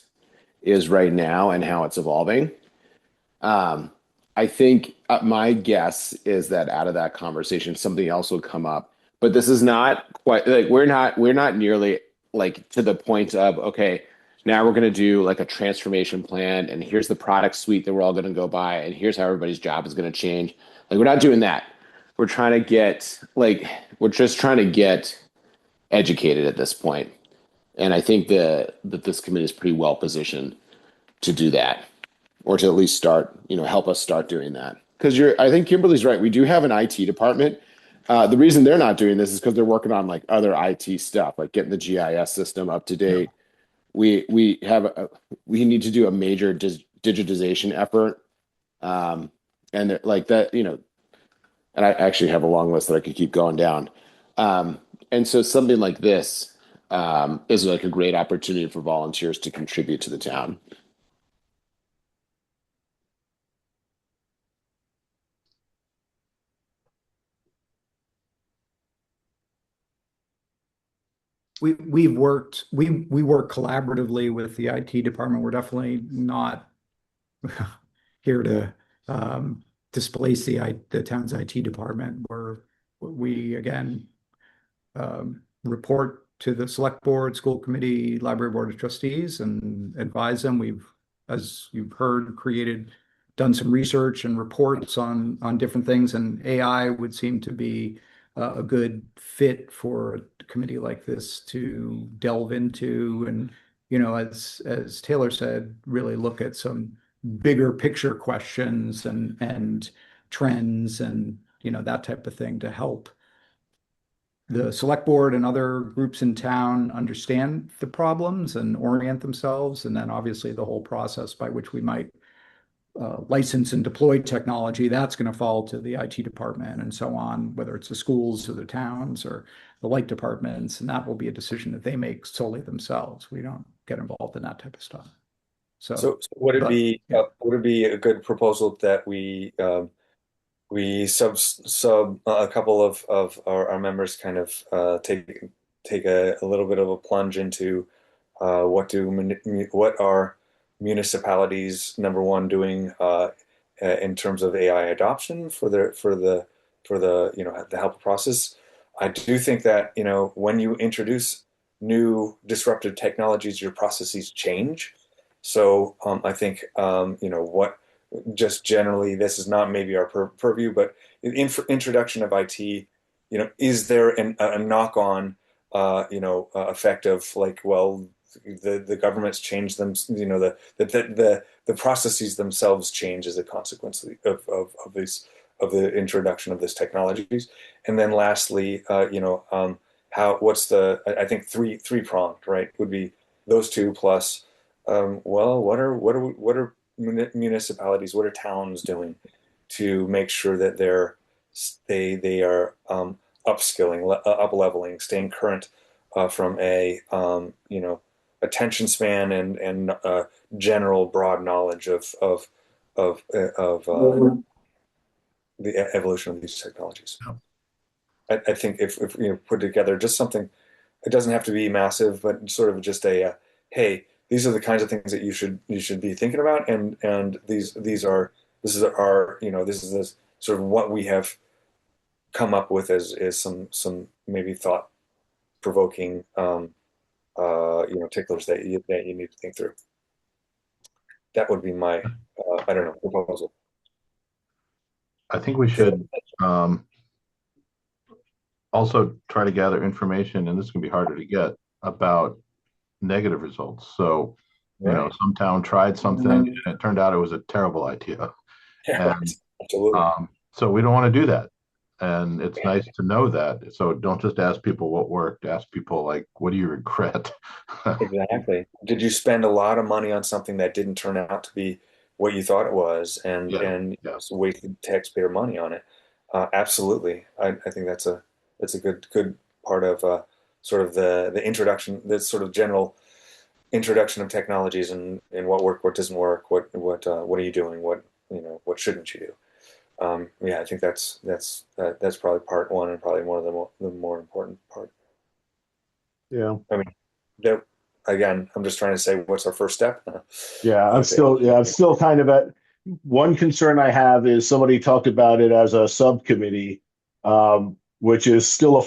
is right now and how it's evolving. Um, I think my guess is that out of that conversation, something else will come up. But this is not quite like we're not nearly like to the point of okay, now we're going to do like a transformation plan, and here's the product suite that we're all going to go buy, and here's how everybody's job is going to change. Like we're not doing that. We're trying to get like we're just trying to get educated at this point, and I think that this committee is pretty well positioned to do that or to at least start, help us start doing that. Because I think Kimberly's right. We do have an IT department. The reason they're not doing this is because they're working on like other IT stuff, like getting the GIS system up to date. We need to do a major digitization effort, and like that, and I actually have a long list that I could keep going down. And so something like this is like a great opportunity for volunteers to contribute to the town. We work collaboratively with the IT department. We're definitely not here to displace the town's IT department. We again report to the select board, school committee, library board of trustees, and advise them. We've, as you've heard, done some research and reports on different things, and AI would seem to be a good fit for a committee like this to delve into, and as Taylor said, really look at some bigger picture questions and trends and that type of thing to help the select board and other groups in town understand the problems and orient themselves, and then obviously the whole process by which we might license and deploy technology, that's going to fall to the IT department and so on, whether it's the schools or the towns or the light departments, and that will be a decision that they make solely themselves. We don't get involved in that type of stuff. So would it But be yeah. would it be a good proposal that we sub a couple of our members kind of take a little bit of a plunge into what are municipalities, number one, doing in terms of AI adoption for the help process. I do think that when you introduce new disruptive technologies, your processes change. So I think what just generally, this is not maybe our purview, but introduction of IT, is there a knock-on effect of like, well, the government's changed them, the processes themselves change as a consequence of this, of the introduction of this technologies. And then lastly, what's the, I think three-pronged, right, would be those two plus, well, what are municipalities, what are towns doing to make sure that they are upskilling, up leveling, staying current from a attention span and general broad knowledge of the evolution of these technologies. I think if put together just something, it doesn't have to be massive, but sort of just hey, these are the kinds of things that you should be thinking about, and this is this sort of what we have come up with as some maybe thought provoking ticklers that you need to think through. That would be my I don't know, proposal. I think we should also try to gather information, and this can be harder to get, about negative results. So, Right. some town tried something and it turned out it was a terrible idea. Yeah, And absolutely. so we don't want to do that. And it's nice to know that. So don't just ask people what worked, ask people like, what do you regret? Exactly. Did you spend a lot of money on something that didn't turn out to be what you thought it was, and Yeah. wasted taxpayer money on it? Absolutely. I think that's a good part of sort of the introduction, the sort of general introduction of technologies, and what worked, what doesn't work, what are you doing, what shouldn't you do? Yeah, I think that's probably part one, and probably one of the more important part. Yeah. I mean, again, I'm just trying to say, what's our first step? Yeah, I'm still kind of at one concern I have is somebody talked about it as a subcommittee, which is still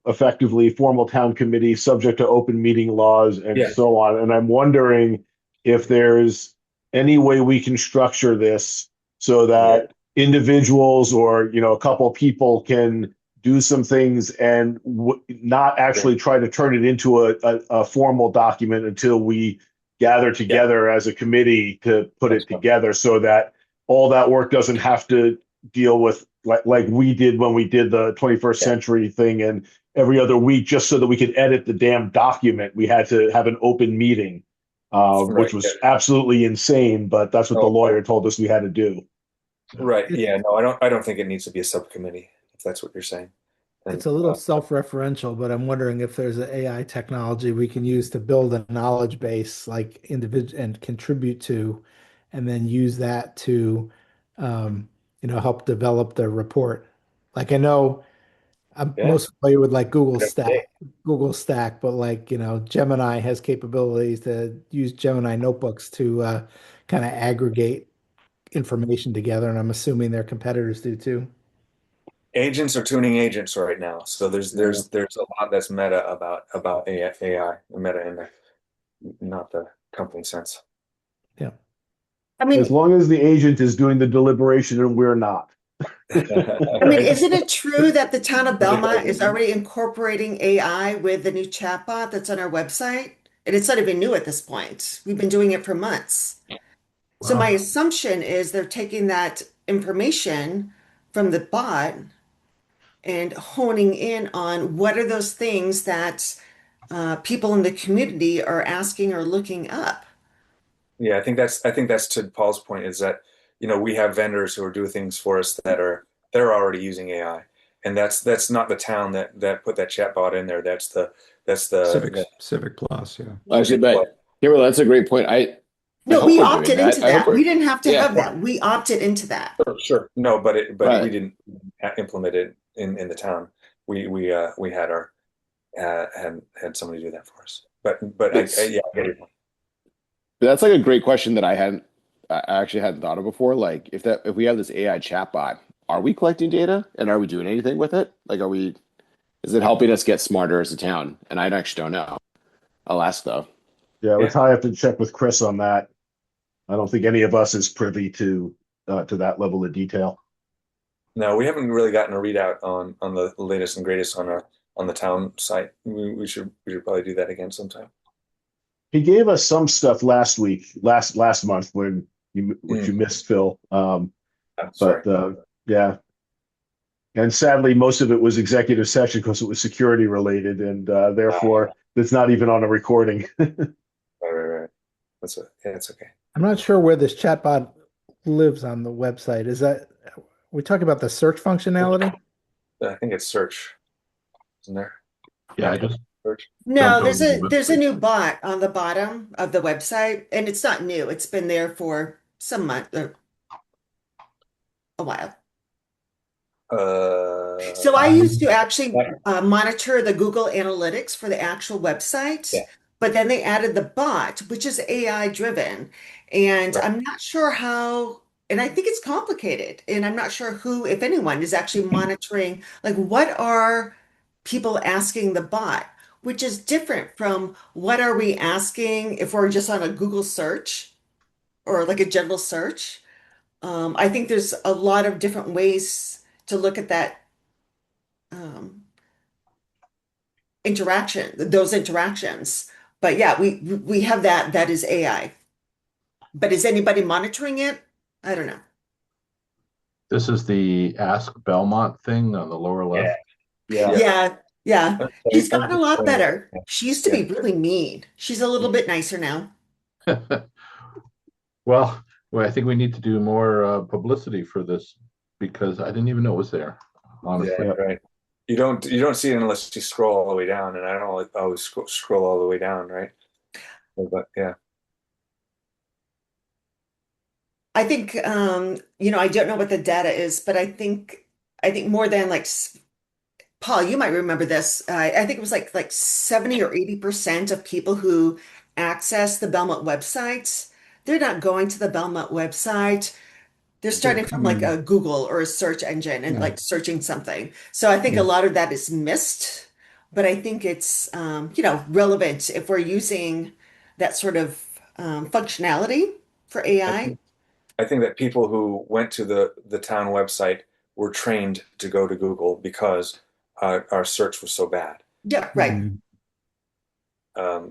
effectively formal town committee subject to open meeting laws and Yeah. so on. And I'm wondering if there's any way we can structure this so that individuals or, a couple people can do some things and not actually try to turn it into a formal document until we gather together as a committee to put it together, so that all that work doesn't have to deal with like we did when we did the 21st century thing, and every other week, just so that we could edit the damn document, we had to have an open meeting, which was absolutely insane, but that's what the lawyer told us we had to do. Right. Yeah. No, I don't think it needs to be a subcommittee, if that's what you're saying. It's a little self-referential, but I'm wondering if there's an AI technology we can use to build a knowledge base, like individual, and contribute to, and then use that to, help develop the report. Like I know I'm most familiar with like Google Stack, but like, Gemini has capabilities to use Gemini notebooks to kind of aggregate information together, and I'm assuming their competitors do too. Agents are tuning agents right now, so there's a lot that's meta about AI, meta in the not the company sense. Yeah. I mean, as long as the agent is doing the deliberation and we're not. I mean, isn't it true that the town of Belmont is already incorporating AI with the new chatbot that's on our website? And it's not even new at this point. We've been doing it for months. So my assumption is they're taking that information from the bot and honing in on what are those things that people in the community are asking or looking up. Yeah, I think that's to Paul's point, is that we have vendors who are doing things for us that they're already using AI, and that's not the town that put that chatbot in there. That's the Civic Plus, yeah. Actually, but Kimberly, that's a great point. No, we opted into that. We didn't have to Yeah. have that. We opted into that. Sure. No, but Right. we didn't implement it in the town. We had our had somebody do that for us. but yeah, I get it. That's like a great question that I actually hadn't thought of before. Like if we have this AI chatbot, are we collecting data and are we doing anything with it? Like is it helping us get smarter as a town? And I actually don't know. I'll ask though. Yeah, we Yeah. probably have to check with Chris on that. I don't think any of us is privy to that level of detail. No, we haven't really gotten a readout on the latest and greatest on the town site. We should probably do that again sometime. He gave us some stuff last week, last month which you missed, Phil. Sorry. But yeah, and sadly, most of it was executive session because it was security related, and therefore it's not even on a recording. Right. Yeah, it's okay. I'm not sure where this chatbot lives on the website. Is that we talking about the search functionality? I think it's search, isn't there? Yeah, I just Search. No, jumped over the there's a website. new bot on the bottom of the website, and it's not new. It's been there for some month or a while. So I used to actually monitor the Google Analytics for the actual website, Yeah. but then they added the bot, which is AI driven. And Right. I'm not sure how, and I think it's complicated. And I'm not sure who, if anyone, is actually monitoring, like what are people asking the bot, which is different from what are we asking if we're just on a Google search or like a general search. I think there's a lot of different ways to look at that um, those interactions. But yeah, we have that is AI. But is anybody monitoring it? I don't know. This is the Ask Belmont thing on the lower left. Yeah. Yeah, yeah. She's I'm gotten a just lot saying. better. She used to Yeah. be really mean. She's a little bit nicer now. Well, I think we need to do more publicity for this because I didn't even know it was there, honestly. Yeah, right. You don't see it unless you scroll all the way down, and I don't always scroll all the way down, right? But yeah, I think I don't know what the data is, but I think more than like Paul, you might remember this. I think it was like 70 or 80% of people who access the Belmont websites, they're not going to the Belmont website. They're They're starting from like coming, a Google or a search engine and yeah, like searching something. So I think a yeah. lot of that is missed, but I think it's relevant if we're using that sort of functionality for I AI. think I think that people who went to the town website were trained to go to Google because our search was so bad. Yeah, right. Mhm.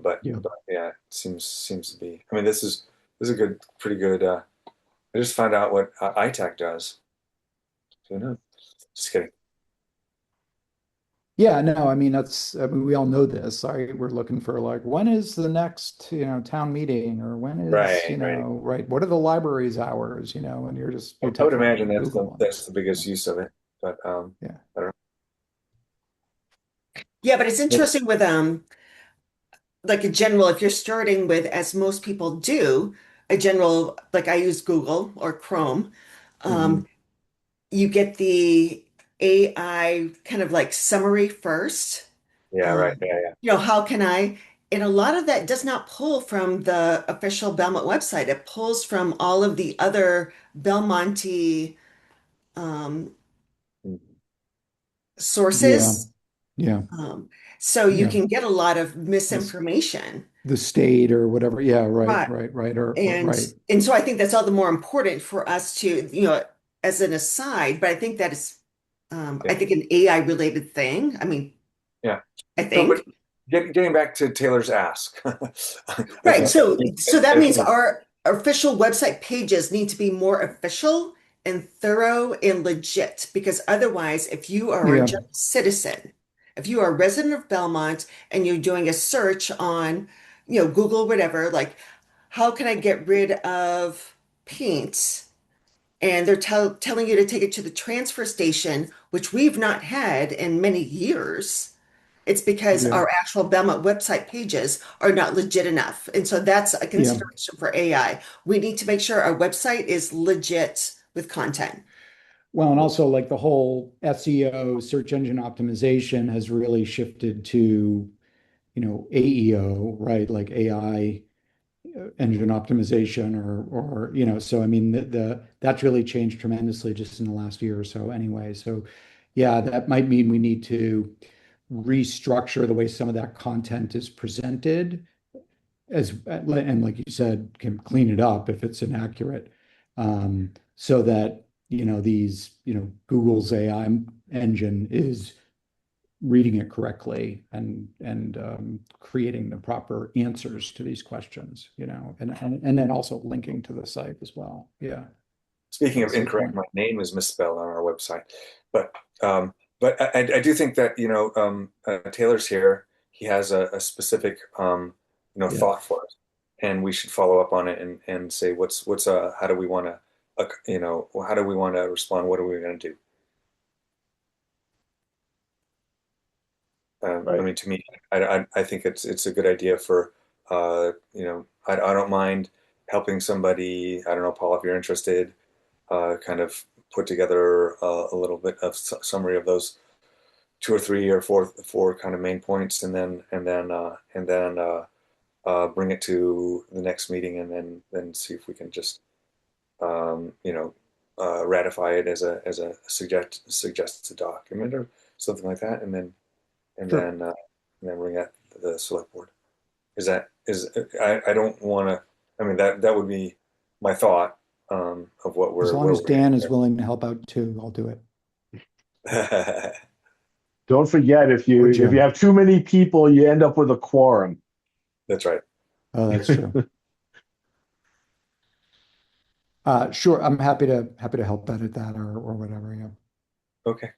But Yeah. yeah, it seems to be. I mean, this is a pretty good. I just found out what ITAC does. Who knows? Just kidding. Yeah, no, I mean I mean, we all know this. We're looking for like when is the next, town meeting or when is, Right. right, what are the library's hours, and you're I would typing imagine in that's Google and that's the biggest use of it. But yeah. I don't Yeah, but it's know. interesting with like a general, if you're starting with, as most people do, a general, like I use Google or Chrome, Mhm. um, you get the AI kind of like summary first. Yeah, right. Um, Yeah. how can I? And a lot of that does not pull from the official Belmont website. It pulls from all of the other Belmonte um, Mhm. Yeah. sources. Yeah. Um, so you Yeah. can get a lot of This misinformation. the state or whatever. Yeah, right, Right. right, or And right. and so I think that's all the more important for us to, as an aside, but I think that is I Yeah. think an AI related thing. I mean, Yeah. I So, but think. getting back to Taylor's ask, I Right. think So that means our official website pages need to be more official and thorough and legit because otherwise, if you are a Yeah. general citizen, if you are a resident of Belmont and you're doing a search on, Google, whatever, like how can I get rid of paint? And they're telling you to take it to the transfer station, which we've not had in many years. It's because Yeah. our actual Belmont website pages are not legit enough. And so that's a Yeah. consideration for AI. We need to make sure our website is legit with content. Well, and also like the whole SEO search engine optimization has really shifted to AEO, right? Like AI engine optimization or so I mean that's really changed tremendously just in the last year or so anyway. So yeah, that might mean we need to restructure the way some of that content is presented and like you said, can clean it up if it's inaccurate, so that Google's AI engine is reading it correctly and creating the proper answers to these questions, and then also linking to the site as well. Yeah. Speaking of That's a good incorrect, point. my name is misspelled on our website, but I do think that Taylor's here. He has a specific Yeah. thought for us, and we should follow up on it and say what's how do we want to how do we want to respond? What are we going to do? I Right. mean, to me, I think it's a good idea for I don't mind helping somebody. I don't know, Paul, if you're interested, kind of put together a little bit of summary of those two or three or four kind of main points, and then bring it to the next meeting, and then see if we can just ratify it as a suggested document or something like that, and Sure. then uh, and then bring it to the select board. I don't want to. I mean that would be my thought of what As we're long where as we're Dan is willing to help out too, I'll do it. headed. Don't forget, Or if you Jim. have too many people, you end up with a quorum. That's right. Oh, that's true. Sure. I'm happy to help edit that or whatever. Yeah. Okay.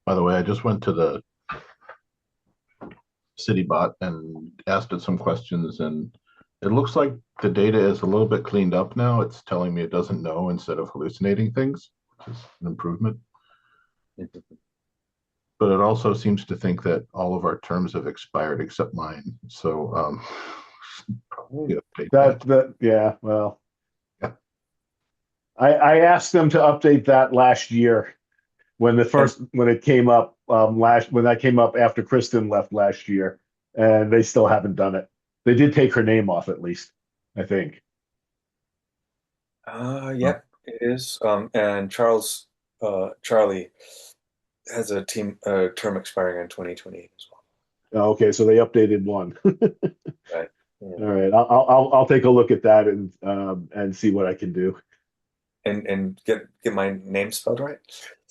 By the way, I just went to the CityBot and asked it some questions, and it looks like the data is a little bit cleaned up now. It's telling me it doesn't know instead of hallucinating things, which is an improvement. But it also seems to think that all of our terms have expired except mine. So probably update that. Yeah, well, Yeah. I asked them to update that last year And when it came up when that came up after Kristen left last year, and they still haven't done it. They did take her name off at least, I think. Oh, yep, it is. And Charlie has a term expiring in 2028 as Oh, okay, so they updated one. well. Right. Yeah. All right, I'll take a look at that and see what I can do. And get my name spelled right.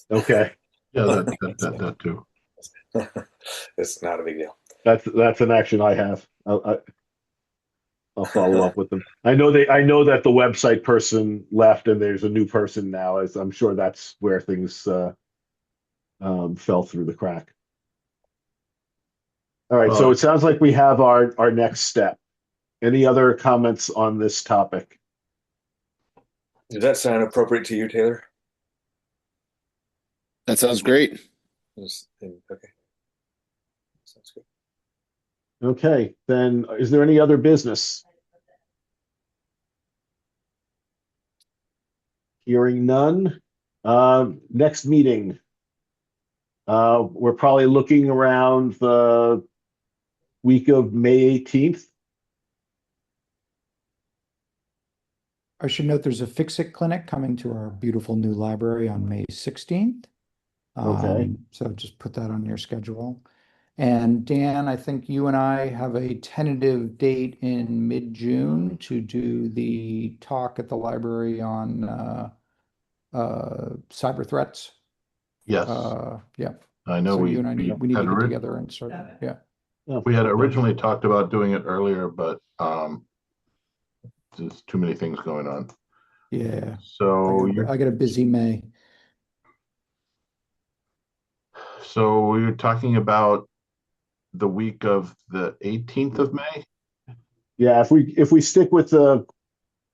Okay, yeah, that too. It's not a big deal. that's an action I have. I'll follow up with them. I know that the website person left and there's a new person now, as I'm sure that's where things fell through the crack. All right, so Well, it sounds like we have our next step. Any other comments on this topic? Does that sound appropriate to you, Taylor? That sounds great. Okay, sounds good. Okay, then is there any other business? Hearing none. Next meeting. We're probably looking around the week of May 18th. I should note there's a Fix-It clinic coming to our beautiful new library on May 16th. Okay. So just put that on your schedule. And Dan, I think you and I have a tentative date in mid-June to do the talk at the library on cyber threats. yes, Yeah. I know So you and I need we need had to get ori- together and sort of, yeah. we had originally talked about doing it earlier, but there's too many things going on. Yeah. So I got a busy May. you're talking about the week of the 18th of May? Yeah, if we stick with the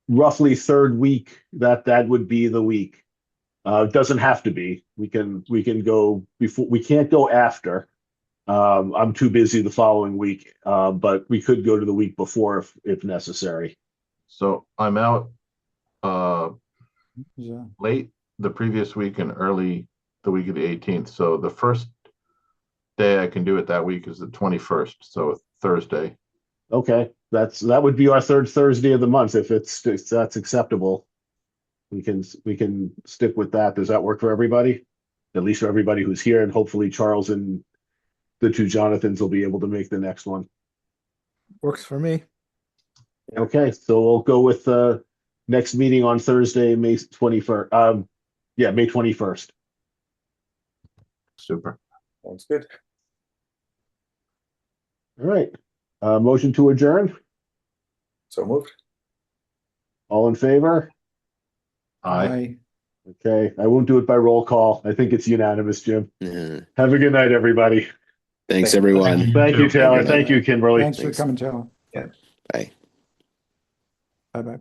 roughly third week, that would be the week. It doesn't have to be. We can go before. We can't go after. I'm too busy the following week, but we could go to the week before if necessary. So I'm out Yeah. late the previous week and early the week of the 18th. So the first day I can do it that week is the 21st, so Thursday. Okay, that would be our third Thursday of the month if if that's acceptable. We can stick with that. Does that work for everybody? At least for everybody who's here, and hopefully Charles and the two Jonathans will be able to make the next one. Works for me. Okay, so we'll go with the next meeting on Thursday, May 21st. Yeah, May 21st. Super. Sounds good. All right. Motion to adjourn. So moved. All in favor? Aye. Okay, I won't do it by roll call. I think it's unanimous, Jim. Mhm. Have a good night, everybody. Thanks, everyone. Thank you, Taylor. Good Thank night. you, Kimberly. Thanks for Thanks. coming, Taylor. Bye. Bye-bye.